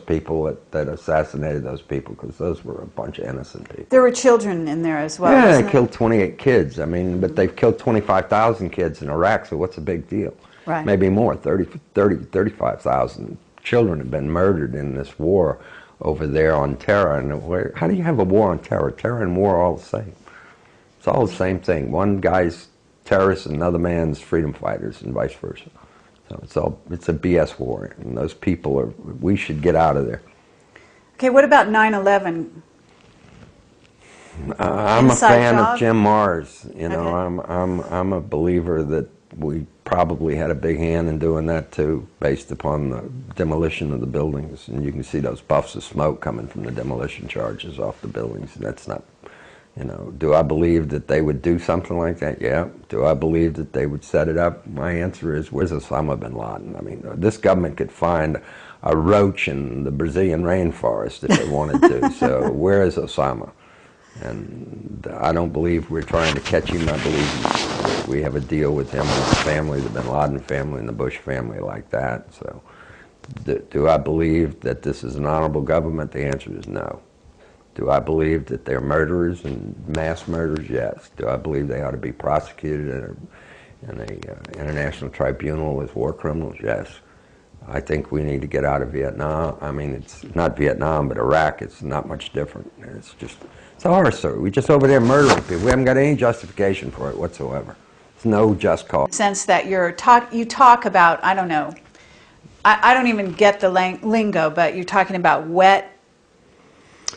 people that assassinated those people, because those were a bunch of innocent people. There were children in there as well. Yeah, they killed 28 kids. I mean, but they've killed 25,000 kids in Iraq, so what's a big deal? Right. Maybe more. 35,000 children have been murdered in this war over there on terror. And how do you have a war on terror? Terror and war are all the same. It's all the same thing. One guy's terrorists and another man's freedom fighters, and vice versa. So it's a BS war, and those people we should get out of there. Okay, what about 9/11? I'm a fan job? of Jim Marrs. You know, Okay. I'm a believer that we probably had a big hand in doing that too, based upon the demolition of the buildings. And you can see those puffs of smoke coming from the demolition charges off the buildings. That's not, you know, do I believe that they would do something like that? Yeah. Do I believe that they would set it up? My answer is, where's Osama bin Laden? I mean, this government could find a roach in the Brazilian rainforest if they wanted to. So where is Osama? And I don't believe we're trying to catch him. I believe we have a deal with him and his family, the bin Laden family and the Bush family, like that. So do I believe that this is an honorable government? The answer is no. Do I believe that they're murderers and mass murderers? Yes. Do I believe they ought to be prosecuted in an international tribunal as war criminals? Yes. I think we need to get out of Vietnam. I mean, it's not Vietnam, but Iraq. It's not much different. It's a horror story. We're just over there murdering people. We haven't got any justification for it whatsoever. There's no just cause. Sense that you talk about, I don't know, I don't even get the lingo, but you're talking about wet.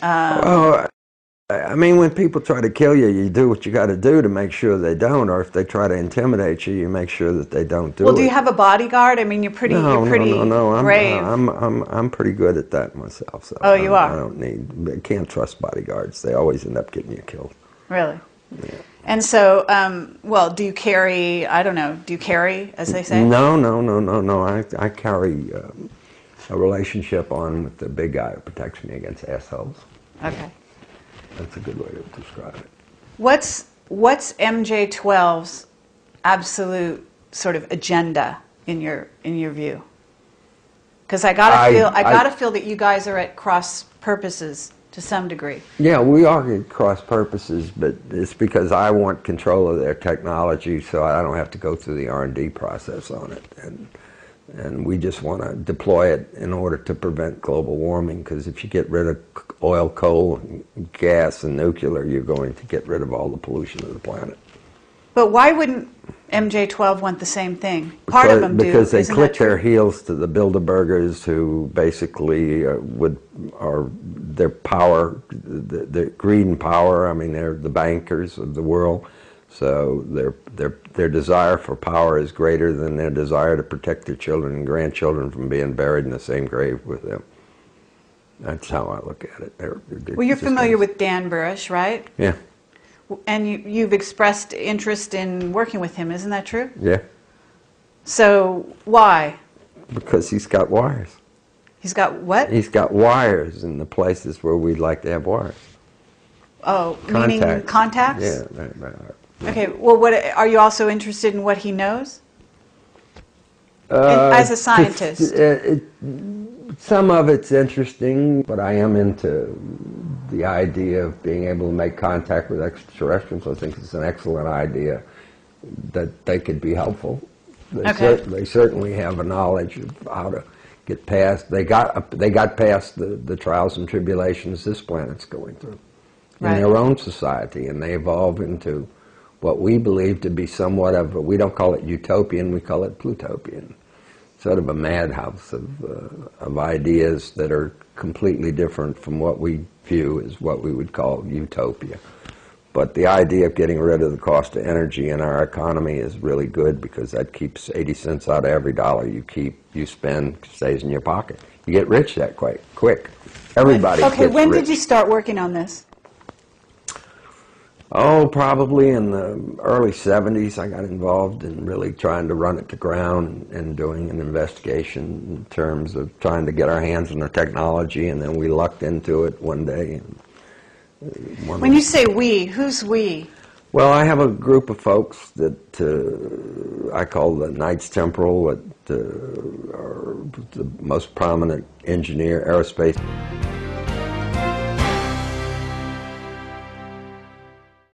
Well, I mean, when people try to kill you, you do what you got to do to make sure they don't, or if they try to intimidate you, you make sure that they don't do it. Well, do you have a bodyguard? I mean, you're pretty No. brave. I'm pretty good at that myself. So oh, you are? I can't trust bodyguards. They always end up getting you killed. Really? Yeah. And so, well, do you carry, I don't know, do you carry, as they say? No. I carry a relationship on with the big guy who protects me against assholes. Okay. That's a good way to describe it. What's MJ-12's absolute sort of agenda in your view? Because I gotta feel that you guys are at cross purposes to some degree. Yeah, we are at cross purposes, but it's because I want control of their technology, so I don't have to go through the R&D process on it, and we just want to deploy it in order to prevent global warming. Because if you get rid of oil, coal, gas, and nuclear, you're going to get rid of all the pollution of the planet. But why wouldn't MJ-12 want the same thing? Part of them do. Because they click their heels to the Bilderbergers, who basically are their power, the greed and power. I mean, they're the bankers of the world. So their desire for power is greater than their desire to protect their children and grandchildren from being buried in the same grave with them. That's how I look at it. Well, you're familiar with Dan Burish, right? Yeah. And you've expressed interest in working with him, isn't that true? Yeah. So why? Because he's got wires. He's got what? He's got wires in the places where we'd like to have wires. Oh, meaning contacts? Yeah. Okay, well, what are you also interested in what he knows? As a scientist? Some of it's interesting, but I am into the idea of being able to make contact with extraterrestrials. I think it's an excellent idea that they could be helpful. They certainly have a knowledge of how to get past. They got past the trials and tribulations this planet's going through in their own society, and they evolve into what we believe to be somewhat of we don't call it utopian, we call it plutopian. Sort of a madhouse of ideas that are completely different from what we view as what we would call utopia. But the idea of getting rid of the cost of energy in our economy is really good, because that keeps 80 cents out of every dollar you spend, stays in your pocket. You get rich that quick. Everybody gets rich. Okay, when did you start working on this? Oh, probably in the early 70s. I got involved in really trying to run it to ground and doing an investigation in terms of trying to get our hands on the technology, and then we lucked into it one day. When you say we, who's we? Well, I have a group of folks that I call the Knights Temporal, that are the most prominent engineer, aerospace